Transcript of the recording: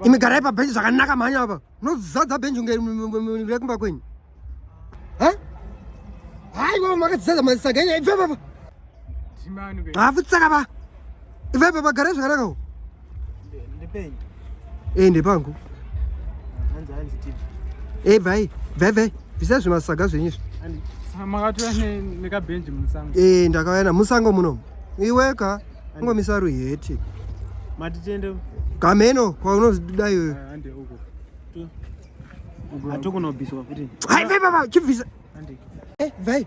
Imigara pa bench zvakanaka mhanya apa. Nozadza bench unge kumba kwenyu. Ha? Haiwa makadzadza masaganya ibva papa. Hafutsaka pa. Ibva papa gara zvakanaka. Ndipeni. Ndepangu. Hanzi tipi. Vai. Visa zvimasaga zvenyu. Makatora nekabenji musango. Ndakauya musango muno. Iweka ngomisa ruheti. Mati tiende kameno kwaunozida iwewe. Hande uko. Hatukunobviswa futi. Hai vai baba chibvisa. Hande. Vai.